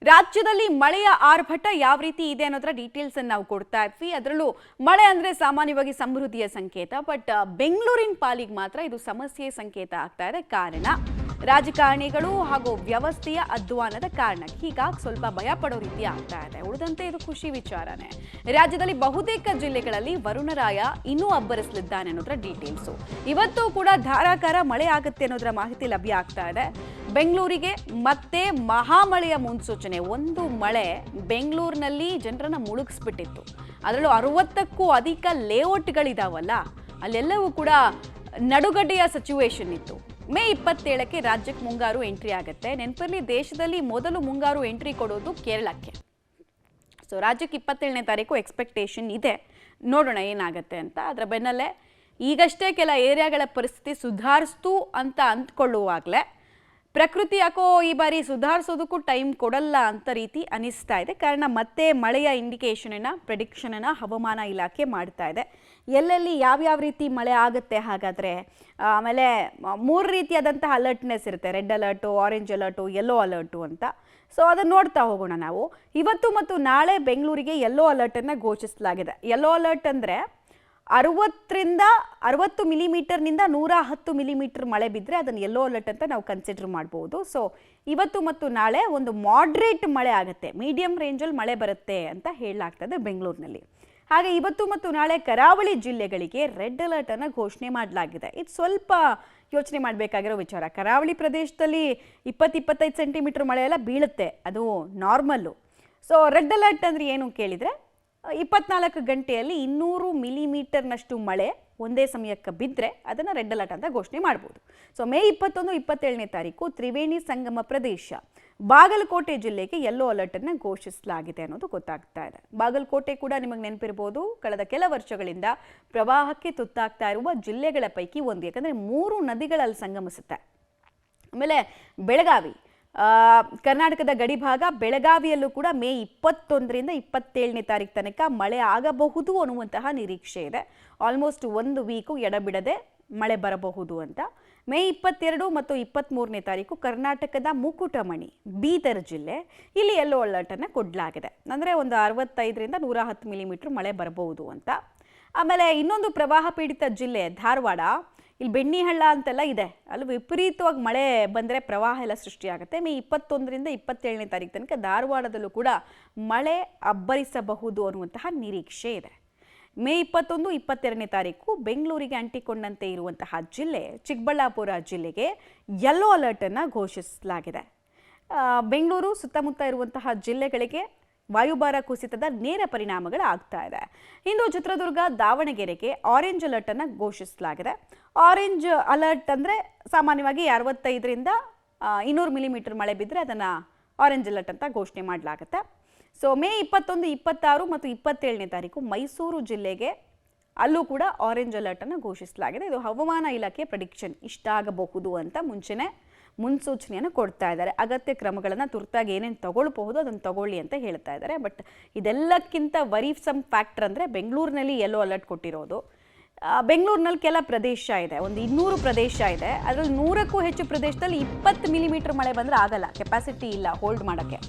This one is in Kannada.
ರಾಜ್ಯದಲ್ಲಿ ಮಳೆಯ ಆರ್ಭಟ ಯಾವ ರೀತಿ ಇದೆ ಅನ್ನೋದರ ಡೀಟೇಲ್ಸ್ ಅನ್ನು ನಾವು ಕೊಡ್ತಾ ಇದ್ವಿ. ಅದರಲ್ಲೂ ಮಳೆ ಅಂದ್ರೆ ಸಾಮಾನ್ಯವಾಗಿ ಸಮೃದ್ಧಿಯ ಸಂಕೇತ, ಬಟ್ ಬೆಂಗಳೂರಿನ ಪಾಲಿಗೆ ಮಾತ್ರ ಇದು ಸಮಸ್ಯೆಯ ಸಂಕೇತ ಆಗ್ತಾ ಇದೆ. ಕಾರಣ ರಾಜಕಾರಣಿಗಳು ಹಾಗೂ ವ್ಯವಸ್ಥೆಯ ಅಧ್ವಾನದ ಕಾರಣಕ್ಕೆ ಹೀಗಾಗಿ ಸ್ವಲ್ಪ ಭಯ ಪಡೋ ರೀತಿ ಆಗ್ತಾ ಇದೆ. ಉಳಿದಂತೆ ಇದು ಖುಷಿ ವಿಚಾರನೆ. ರಾಜ್ಯದಲ್ಲಿ ಬಹುತೇಕ ಜಿಲ್ಲೆಗಳಲ್ಲಿ ವರುಣರಾಯ ಇನ್ನೂ ಅಬ್ಬರಿಸಲಿದ್ದಾನೆ ಅನ್ನೋದರ ಡೀಟೇಲ್ಸು. ಇವತ್ತು ಕೂಡ ಧಾರಾಕಾರ ಮಳೆ ಆಗುತ್ತೆ ಅನ್ನೋದರ ಮಾಹಿತಿ ಲಭ್ಯ ಆಗ್ತಾ ಇದೆ. ಬೆಂಗಳೂರಿಗೆ ಮತ್ತೆ ಮಹಾಮಳೆಯ ಮುನ್ಸೂಚನೆ. ಒಂದು ಮಳೆ ಬೆಂಗಳೂರಿನಲ್ಲಿ ಜನರನ್ನ ಮುಳುಗಿಸ್ಬಿಟ್ಟಿತ್ತು. ಅದರಲ್ಲೂ 60ಕ್ಕೂ ಅಧಿಕ ಲೇಔಟ್ಗಳಿದಾವಲ್ಲ, ಅಲ್ಲೆಲ್ಲವೂ ಕೂಡ ನಡುಗಡ್ಡೆಯ ಸಿಚುವೇಶನ್ ಇತ್ತು. ಮೇ 27ಕ್ಕೆ ರಾಜ್ಯಕ್ಕೆ ಮುಂಗಾರು ಎಂಟ್ರಿ ಆಗುತ್ತೆ. ನೆನಪಿರಲಿ, ದೇಶದಲ್ಲಿ ಮೊದಲು ಮುಂಗಾರು ಎಂಟ್ರಿ ಕೊಡೋದು ಕೇರಳಕ್ಕೆ. ಸೊ ರಾಜ್ಯಕ್ಕೆ 27ನೇ ತಾರೀಕು ಎಕ್ಸ್ಪೆಕ್ಟೇಷನ್ ಇದೆ. ನೋಡೋಣ ಏನಾಗುತ್ತೆ ಅಂತ. ಅದರ ಬೆನ್ನಲ್ಲೇ ಈಗಷ್ಟೇ ಕೆಲ ಏರಿಯಾಗಳ ಪರಿಸ್ಥಿತಿ ಸುಧಾರಿಸ್ತು ಅಂತ ಅಂದ್ಕೊಳ್ಳುವಾಗಲೇ ಪ್ರಕೃತಿ ಯಾಕೋ ಈ ಬಾರಿ ಸುಧಾರಿಸೋದಕ್ಕೂ ಟೈಮ್ ಕೊಡಲ್ಲ ಅಂತ ರೀತಿ ಅನಿಸ್ತಾ ಇದೆ. ಕಾರಣ ಮತ್ತೆ ಮಳೆಯ ಇಂಡಿಕೇಶನನ್ನು, ಪ್ರೆಡಿಕ್ಷನನ್ನು ಹವಾಮಾನ ಇಲಾಖೆ ಮಾಡ್ತಾ ಇದೆ. ಎಲ್ಲೆಲ್ಲಿ ಯಾವ್ಯಾವ ರೀತಿ ಮಳೆ ಆಗುತ್ತೆ ಹಾಗಾದರೆ. ಆಮೇಲೆ 3 ರೀತಿಯಾದಂತಹ ಅಲರ್ಟ್ನೆಸ್ ಇರುತ್ತೆ: red alert, orange alert, yellow alert ಅಂತ. ಸೊ ಅದನ್ನು ನೋಡ್ತಾ ಹೋಗೋಣ ನಾವು. ಇವತ್ತು ಮತ್ತು ನಾಳೆ ಬೆಂಗಳೂರಿಗೆ ಯೆಲ್ಲೋ ಅಲರ್ಟನ್ನು ಘೋಷಿಸಲಾಗಿದೆ. ಯೆಲ್ಲೋ ಅಲರ್ಟ್ ಅಂದರೆ 60ರಿಂದ 60 ಮಿಲಿಮೀಟರ್ನಿಂದ 110 ಮಿಲಿಮೀಟರ್ ಮಳೆ ಬಿದ್ದರೆ ಅದನ್ನು ಯೆಲ್ಲೋ ಅಲರ್ಟ್ ಅಂತ ನಾವು ಕನ್ಸಿಡರ್ ಮಾಡ್ಬೋದು. ಸೊ ಇವತ್ತು ಮತ್ತು ನಾಳೆ ಒಂದು ಮಾಡ್ರೇಟ್ ಮಳೆ ಆಗುತ್ತೆ, ಮೀಡಿಯಂ ರೇಂಜಲ್ಲಿ ಮಳೆ ಬರುತ್ತೆ ಅಂತ ಹೇಳಲಾಗ್ತದೆ ಬೆಂಗಳೂರಿನಲ್ಲಿ. ಹಾಗೆ ಇವತ್ತು ಮತ್ತು ನಾಳೆ ಕರಾವಳಿ ಜಿಲ್ಲೆಗಳಿಗೆ ರೆಡ್ ಅಲರ್ಟನ್ನು ಘೋಷಣೆ ಮಾಡಲಾಗಿದೆ. ಇದು ಸ್ವಲ್ಪ ಯೋಚನೆ ಮಾಡಬೇಕಾಗಿರೋ ವಿಚಾರ. ಕರಾವಳಿ ಪ್ರದೇಶದಲ್ಲಿ 20-25 ಸೆಂಟಿಮೀಟರ್ ಮಳೆ ಎಲ್ಲ ಬೀಳುತ್ತೆ, ಅದು ನಾರ್ಮಲ್ಲು. ಸೊ ರೆಡ್ ಅಲರ್ಟ್ ಅಂದರೆ ಏನು ಕೇಳಿದರೆ, 24 ಗಂಟೆಯಲ್ಲಿ 200 ಮಿಲಿಮೀಟರ್ನಷ್ಟು ಮಳೆ ಒಂದೇ ಸಮಯಕ್ಕೆ ಬಿದ್ದರೆ ಅದನ್ನು ರೆಡ್ ಅಲರ್ಟ್ ಅಂತ ಘೋಷಣೆ ಮಾಡ್ಬೋದು. ಸೊ ಮೇ 21-27ನೇ ತಾರೀಕು ತ್ರಿವೇಣಿ ಸಂಗಮ ಪ್ರದೇಶ, ಬಾಗಲಕೋಟೆ ಜಿಲ್ಲೆಗೆ ಯೆಲ್ಲೋ ಅಲರ್ಟನ್ನು ಘೋಷಿಸಲಾಗಿದೆ ಅನ್ನೋದು ಗೊತ್ತಾಗ್ತಾ ಇದೆ. ಬಾಗಲಕೋಟೆ ಕೂಡ ನಿಮಗೆ ನೆನಪಿರ್ಬೋದು, ಕಳೆದ ಕೆಲ ವರ್ಷಗಳಿಂದ ಪ್ರವಾಹಕ್ಕೆ ತುತ್ತಾಗ್ತಾ ಇರುವ ಜಿಲ್ಲೆಗಳ ಪೈಕಿ ಒಂದು. ಯಾಕಂದರೆ 3 ನದಿಗಳಲ್ಲಿ ಸಂಗಮಿಸುತ್ತೆ. ಆಮೇಲೆ ಬೆಳಗಾವಿ, ಕರ್ನಾಟಕದ ಗಡಿ ಭಾಗ, ಬೆಳಗಾವಿಯಲ್ಲೂ ಕೂಡ ಮೇ 21ರಿಂದ 27ನೇ ತಾರೀಕು ತನಕ ಮಳೆ ಆಗಬಹುದು ಅನ್ನುವಂತಹ ನಿರೀಕ್ಷೆ ಇದೆ. ಆಲ್ಮೋಸ್ಟ್ 1 ವೀಕು ಎಡಬಿಡದೆ ಮಳೆ ಬರಬಹುದು ಅಂತ. ಮೇ 22 ಮತ್ತು 23ನೇ ತಾರೀಕು ಕರ್ನಾಟಕದ ಮುಕುಟಮಣಿ, ಬೀದರ್ ಜಿಲ್ಲೆ, ಇಲ್ಲಿ ಯೆಲ್ಲೋ ಅಲರ್ಟನ್ನು ಕೊಡಲಾಗಿದೆ. ಅಂದರೆ ಒಂದು 65ರಿಂದ 110 ಮಿಲಿಮೀಟರ್ ಮಳೆ ಬರಬಹುದು ಅಂತ. ಆಮೇಲೆ ಇನ್ನೊಂದು ಪ್ರವಾಹ ಪೀಡಿತ ಜಿಲ್ಲೆ ಧಾರವಾಡ, ಇಲ್ಲಿ ಬೆಣ್ಣಿಹಳ್ಳ ಅಂತೆಲ್ಲ ಇದೆ, ಅಲ್ಲಿ ವಿಪರೀತವಾಗಿ ಮಳೆ ಬಂದರೆ ಪ್ರವಾಹ ಎಲ್ಲ ಸೃಷ್ಟಿಯಾಗುತ್ತೆ. ಮೇ 21ರಿಂದ 27ನೇ ತಾರೀಕು ತನಕ ಧಾರವಾಡದಲ್ಲೂ ಕೂಡ ಮಳೆ ಅಬ್ಬರಿಸಬಹುದು ಅನ್ನುವಂತಹ ನಿರೀಕ್ಷೆ ಇದೆ. ಮೇ 21-22ನೇ ತಾರೀಕು ಬೆಂಗಳೂರಿಗೆ ಅಂಟಿಕೊಂಡಂತೆ ಇರುವಂತಹ ಜಿಲ್ಲೆ ಚಿಕ್ಕಬಳ್ಳಾಪುರ ಜಿಲ್ಲೆಗೆ ಯೆಲ್ಲೋ ಅಲರ್ಟನ್ನು ಘೋಷಿಸಲಾಗಿದೆ. ಬೆಂಗಳೂರು ಸುತ್ತಮುತ್ತ ಇರುವಂತಹ ಜಿಲ್ಲೆಗಳಿಗೆ ವಾಯುಭಾರ ಕುಸಿತದ ನೇರ ಪರಿಣಾಮಗಳು ಆಗ್ತಾ ಇದೆ. ಇಂದು ಚಿತ್ರದುರ್ಗ, ದಾವಣಗೆರೆಗೆ ಆರೆಂಜ್ ಅಲರ್ಟನ್ನು ಘೋಷಿಸಲಾಗಿದೆ. ಆರೆಂಜ್ ಅಲರ್ಟ್ ಅಂದರೆ ಸಾಮಾನ್ಯವಾಗಿ 65ರಿಂದ 200 ಮಿಲಿಮೀಟರ್ ಮಳೆ ಬಿದ್ದರೆ ಅದನ್ನು ಆರೆಂಜ್ ಅಲರ್ಟ್ ಅಂತ ಘೋಷಣೆ ಮಾಡಲಾಗುತ್ತೆ. ಸೊ ಮೇ 21, 26 ಮತ್ತು 27ನೇ ತಾರೀಕು ಮೈಸೂರು ಜಿಲ್ಲೆಗೆ ಅಲ್ಲೂ ಕೂಡ ಆರೆಂಜ್ ಅಲರ್ಟನ್ನು ಘೋಷಿಸಲಾಗಿದೆ. ಇದು ಹವಾಮಾನ ಇಲಾಖೆ ಪ್ರೆಡಿಕ್ಷನ್, ಇಷ್ಟ ಆಗಬಹುದು ಅಂತ ಮುಂಚೆನೇ ಮುನ್ಸೂಚನೆಯನ್ನು ಕೊಡ್ತಾ ಇದ್ದಾರೆ. ಅಗತ್ಯ ಕ್ರಮಗಳನ್ನು ತುರ್ತಾಗಿ ಏನೇನು ತಗೊಳ್ಬಹುದು ಅದನ್ನು ತಗೊಳ್ಳಿ ಅಂತ ಹೇಳ್ತಾ ಇದ್ದಾರೆ. ಬಟ್ ಇದೆಲ್ಲಕ್ಕಿಂತ ವರೀಸಮ್ ಫ್ಯಾಕ್ಟರ್ ಅಂದರೆ ಬೆಂಗಳೂರಿನಲ್ಲಿ ಯೆಲ್ಲೋ ಅಲರ್ಟ್ ಕೊಟ್ಟಿರೋದು. ಬೆಂಗಳೂರಿನಲ್ಲಿ ಕೆಲ ಪ್ರದೇಶ ಇದೆ, ಒಂದು 200 ಪ್ರದೇಶ ಇದೆ. ಅದರಲ್ಲಿ 100ಕ್ಕೂ ಹೆಚ್ಚು ಪ್ರದೇಶದಲ್ಲಿ 20 ಮಿಲಿಮೀಟರ್ ಮಳೆ ಬಂದರೆ ಆಗಲ್ಲ, ಕೆಪಾಸಿಟಿ ಇಲ್ಲ ಹೋಲ್ಡ್ ಮಾಡೋಕ್ಕೆ.